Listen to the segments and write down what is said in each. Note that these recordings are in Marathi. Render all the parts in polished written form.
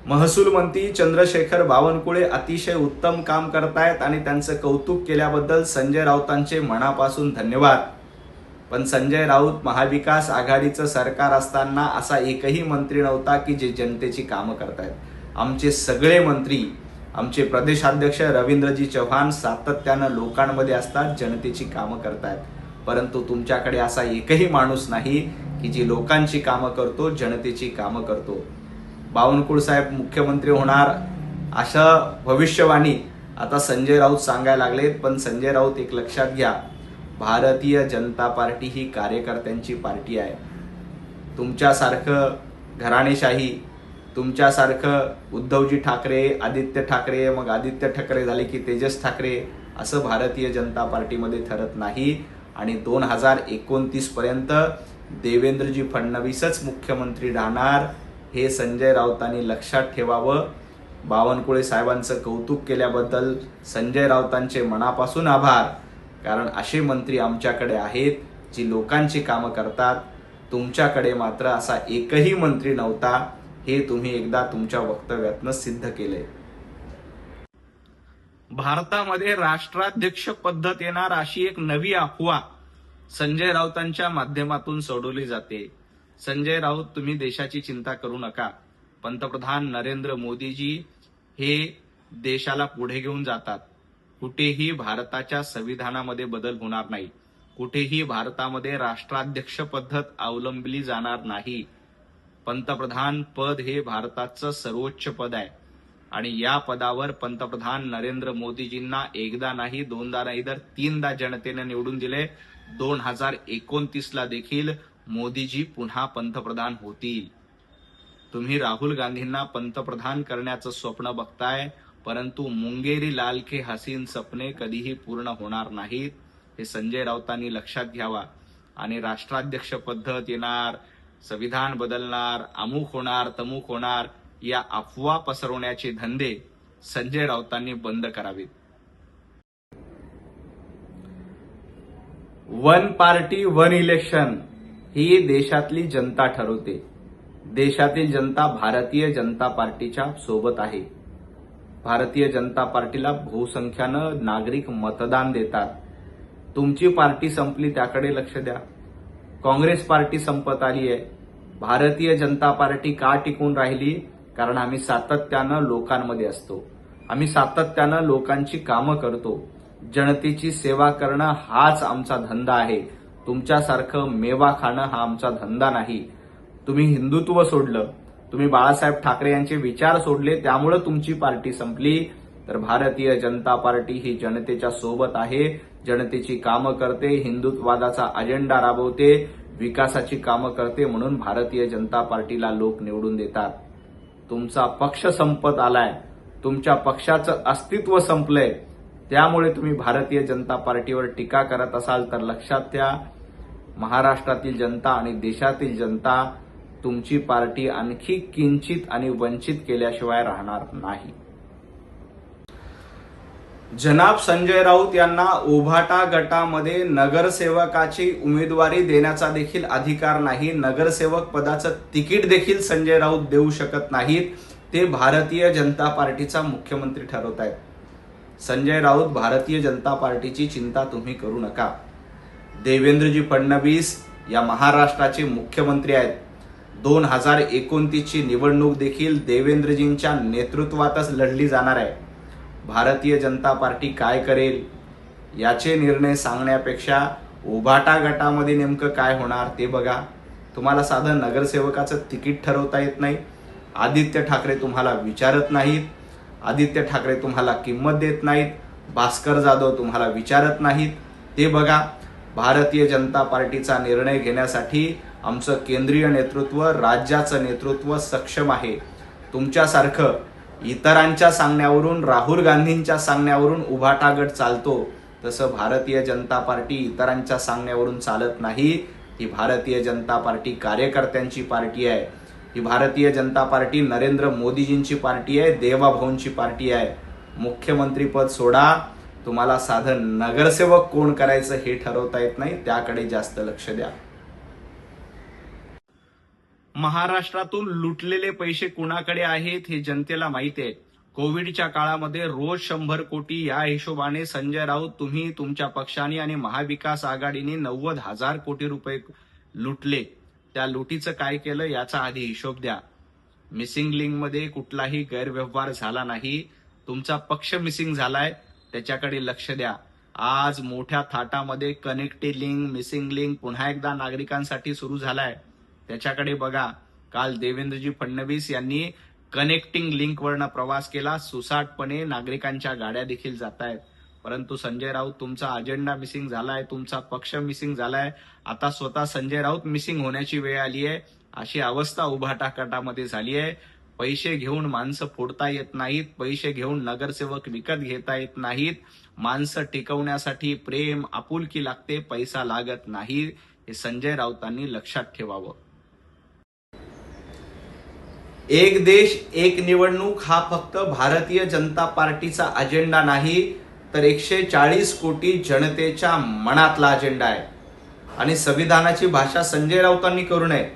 महसूल मंत्री चंद्रशेखर बावनकुळे अतिशय उत्तम काम करतायत आणि त्यांचं कौतुक केल्याबद्दल संजय राऊतांचे मनापासून धन्यवाद. पण संजय राऊत महाविकास आघाडीचं सरकार असताना असा एकही मंत्री नव्हता की जे जनतेची कामं करतायत. आमचे सगळे मंत्री, आमचे प्रदेशाध्यक्ष रवींद्रजी चव्हाण सातत्यानं लोकांमध्ये असतात, जनतेची कामं करतायत. परंतु तुमच्याकडे असा एकही माणूस नाही की जी लोकांची कामं करतो, जनतेची कामं करतो. बावनकुळे साहेब मुख्यमंत्री होणार अशा भविष्यवाणी आता संजय राऊत सांगायला लागलेत. पण संजय राऊत एक लक्षात घ्या, भारतीय जनता पार्टी ही कार्यकर्त्यांची पार्टी आहे. तुमच्यासारखं घराणेशाही, तुमच्यासारखं उद्धवजी ठाकरे, आदित्य ठाकरे, मग आदित्य ठाकरे झाले की तेजस ठाकरे, असं भारतीय जनता पार्टीमध्ये ठरत नाही. आणि 2029 पर्यंत देवेंद्रजी फडणवीसच मुख्यमंत्री राहणार, हे संजय राऊतांनी लक्षात ठेवावं. बावनकुळे साहेबांचं कौतुक केल्याबद्दल संजय राऊतांचे मनापासून आभार. कारण असे मंत्री आमच्याकडे आहेत जी लोकांची कामं करतात. तुमच्याकडे मात्र असा एकही मंत्री नव्हता, हे तुम्ही एकदा तुमच्या वक्तव्यातनं सिद्ध केले. भारतामध्ये राष्ट्राध्यक्ष पद्धत येणार अशी एक नवी अफवा संजय राऊतांच्या माध्यमातून सोडवली जाते. संजय राऊत, तुम्ही देशाची चिंता करू नका. पंतप्रधान नरेंद्र मोदीजी हे देशाला पुढे घेऊन जातात. कुठेही भारताच्या संविधानामध्ये बदल होणार नाही. कुठेही भारतामध्ये राष्ट्राध्यक्ष पद्धत अवलंबली जाणार नाही. पंतप्रधान पद हे भारताचं सर्वोच्च पद आहे आणि या पदावर पंतप्रधान नरेंद्र मोदीजींना एकदा नाही, दोनदा नाही, तर तीनदा जनतेने निवडून दिले. 2029ला देखील मोदीजी पुन्हा पंतप्रधान होतील. तुम्ही राहुल गांधींना पंतप्रधान करण्याचं स्वप्न बघताय, परंतु मुंगेरी लाल के हसीन सपने कधीही पूर्ण होणार नाहीत, हे संजय राऊतांनी लक्षात घ्यावा. आणि राष्ट्राध्यक्ष पद्धत येणार, संविधान बदलणार, अमुक होणार, तमुक होणार, या अफवा पसरवण्याचे धंदे संजय राऊतांनी बंद करावेत. वन पार्टी वन इलेक्शन ही देशातली जनता ठरवते. देशातील जनता भारतीय जनता पार्टीच्या सोबत आहे. भारतीय जनता पार्टीला बहुसंख्यानं नागरिक मतदान देतात. तुमची पार्टी संपली, त्याकडे लक्ष द्या. काँग्रेस पार्टी संपत आली आहे. भारतीय जनता पार्टी का टिकून राहिली? कारण आम्ही सातत्यानं लोकांमध्ये असतो. आम्ही सातत्यानं लोकांची कामं करतो. जनतेची सेवा करणं हाच आमचा धंदा आहे. तुमच्यासारखं मेवा खाणं हा आमचा धंदा नाही. तुम्ही हिंदुत्व सोडलं, तुम्ही बाळासाहेब ठाकरे यांचे विचार सोडले, त्यामुळे तुमची पार्टी संपली. तर भारतीय जनता पार्टी ही जनतेच्या सोबत आहे, जनतेची कामं करते, हिंदुत्ववादाचा अजेंडा राबवते, विकासाची कामं करते. म्हणून भारतीय जनता पार्टीला लोक निवडून देतात. तुमचा पक्ष संपत आलाय, तुमच्या पक्षाचं अस्तित्व संपलंय, त्यामुळे तुम्ही भारतीय जनता पार्टीवर टीका करत असाल तर लक्षात घ्या, महाराष्ट्रातील जनता आणि देशातील जनता तुमची पार्टी आणखी किंचित आणि वंचित केल्याशिवाय राहणार नाही. जनाब संजय राऊत यांना उभाटा गटामध्ये नगरसेवकाची उमेदवारी देण्याचा देखील अधिकार नाही. नगरसेवक पदाचं तिकीट देखील संजय राऊत देऊ शकत नाहीत. ते भारतीय जनता पार्टीचा मुख्यमंत्री ठरवत आहेत. संजय राऊत, भारतीय जनता पार्टीची चिंता तुम्ही करू नका. देवेंद्रजी फडणवीस या महाराष्ट्राचे मुख्यमंत्री आहेत. 2029ची निवडणूक देखील देवेंद्रजींच्या नेतृत्वातच लढली जाणार आहे. भारतीय जनता पार्टी काय करेल याचे निर्णय सांगण्यापेक्षा उभाटा गटामध्ये नेमकं काय होणार ते बघा. तुम्हाला साधं नगरसेवकाचं तिकीट ठरवता येत नाही. आदित्य ठाकरे तुम्हाला विचारत नाहीत. आदित्य ठाकरे तुम्हाला किंमत देत नाहीत. भास्कर जाधव तुम्हाला विचारत नाहीत. ते बघा. भारतीय जनता पार्टीचा निर्णय घेण्यासाठी आमचं केंद्रीय नेतृत्व, राज्याचं नेतृत्व सक्षम आहे. तुमच्यासारखं इतरांच्या सांगण्यावरून, राहुल गांधींच्या सांगण्यावरून उभाटा गट चालतो, तसं भारतीय जनता पार्टी इतरांच्या सांगण्यावरून चालत नाही. ही भारतीय जनता पार्टी कार्यकर्त्यांची पार्टी आहे. ही भारतीय जनता पार्टी नरेंद्र मोदीजींची पार्टी आहे, देवाभाऊंची पार्टी आहे. मुख्यमंत्री पद सोडा, तुम्हाला साधं नगरसेवक कोण करायचं हे ठरवता येत नाही, त्याकडे जास्त लक्ष द्या. महाराष्ट्रातून लुटलेले पैसे कुणाकडे आहेत हे जनतेला माहिती आहे. कोविडच्या काळामध्ये रोज 100 कोटी या हिशोबाने संजय राऊत तुम्ही तुमच्या पक्षाने आणि महाविकास आघाडीने 90,000 कोटी रुपये लुटले. त्या लुटीचं काय केलं याचा आधी हिशोब द्या. मिसिंग लिंकमध्ये कुठलाही गैरव्यवहार झाला नाही. तुमचा पक्ष मिसिंग झालाय, त्याच्याकडे लक्ष द्या. आज मोठ्या थाटामध्ये कनेक्टिव्ह लिंक, मिसिंग लिंक पुन्हा एकदा नागरिकांसाठी सुरू झालाय, त्याच्याकडे बघा. काल देवेंद्रजी फडणवीस यांनी कनेक्टिंग लिंकवरनं प्रवास केला. सुसाटपणे नागरिकांच्या गाड्या देखील जात आहेत. परंतु संजय राऊत तुमचा अजेंडा मिसिंग झालाय, तुमचा पक्ष मिसिंग झालाय. आता स्वतः संजय राऊत मिसिंग होण्याची वेळ आली आहे. अशी अवस्था उभाटाकाटामध्ये झाली आहे. पैसे घेऊन माणसं फोडता येत नाहीत, पैसे घेऊन नगरसेवक विकत घेता येत नाहीत. माणसं टिकवण्यासाठी प्रेम, आपुलकी लागते, पैसा लागत नाही. हे संजय राऊतांनी लक्षात ठेवावं. एक देश एक निवडणूक हा फक्त भारतीय जनता पार्टीचा अजेंडा नाही, तर 140 कोटी जनतेच्या मनातला अजेंडा आहे. आणि संविधानाची भाषा संजय राऊतांनी करू नये.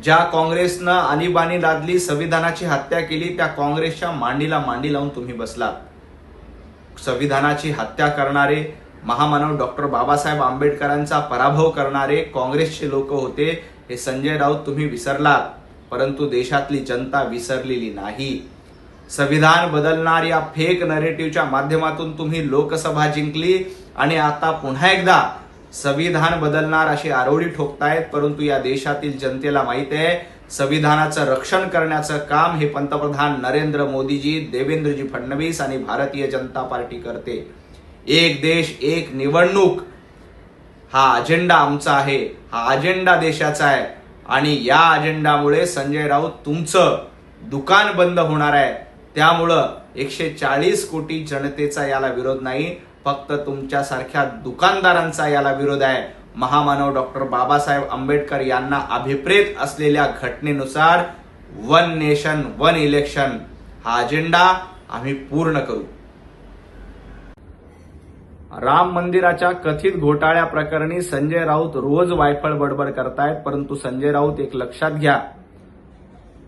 ज्या काँग्रेसनं आणीबाणी लादली, संविधानाची हत्या केली, त्या काँग्रेसच्या मांडीला मांडी लावून तुम्ही बसलात. संविधानाची हत्या करणारे, महामानव डॉक्टर बाबासाहेब आंबेडकरांचा पराभव करणारे काँग्रेसचे लोक होते. हे संजय राऊत तुम्ही विसरलात. परंतु देशातली जनता विसरलेली नाही. संविधान बदलणार या फेक नरेटिव्हच्या माध्यमातून तुम्ही लोकसभा जिंकली आणि आता पुन्हा एकदा संविधान बदलणार अशी आरोळी ठोकतायत. परंतु या देशातील जनतेला माहित आहे, संविधानाचं रक्षण करण्याचं काम हे पंतप्रधान नरेंद्र मोदीजी, देवेंद्रजी फडणवीस आणि भारतीय जनता पार्टी करते. एक देश एक निवडणूक हा अजेंडा आमचा आहे, हा अजेंडा देशाचा आहे. आणि या अजेंडामुळे संजय राऊत तुमचं दुकान बंद होणार आहे. त्यामुळं 140 कोटी जनतेचा याला विरोध नाही, फक्त तुमच्यासारख्या दुकानदारांचा याला विरोध आहे. महामानव डॉक्टर बाबासाहेब आंबेडकर यांना अभिप्रेत असलेल्या घटनेनुसार 1 नेशन 1 इलेक्शन हा अजेंडा आम्ही पूर्ण करू. राम मंदिराच्या कथित घोटाळ्या प्रकरणी संजय राऊत रोज वायफळ बडबड करतायत. परंतु संजय राऊत एक लक्षात घ्या,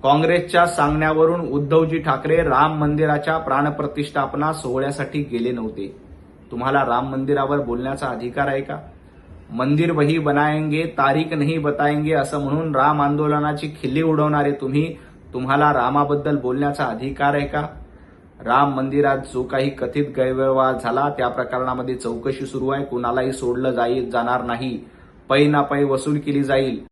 काँग्रेसच्या सांगण्यावरून उद्धवजी ठाकरे राम मंदिराच्या प्राणप्रतिष्ठापना सोहळ्यासाठी गेले नव्हते. तुम्हाला राम मंदिरावर बोलण्याचा अधिकार आहे का? मंदिर वही बनाएंगे, तारीख नहीं बताएंगे असं म्हणून राम आंदोलनाची खिल्ली उडवणारे तुम्हाला रामाबद्दल बोलण्याचा अधिकार आहे का? राम मंदिरात जो काही कथित गैरव्यवहार झाला त्या प्रकरणामध्ये चौकशी सुरू आहे. कुणालाही सोडलं जाणार नाही. पै ना पै वसूल केली जाईल.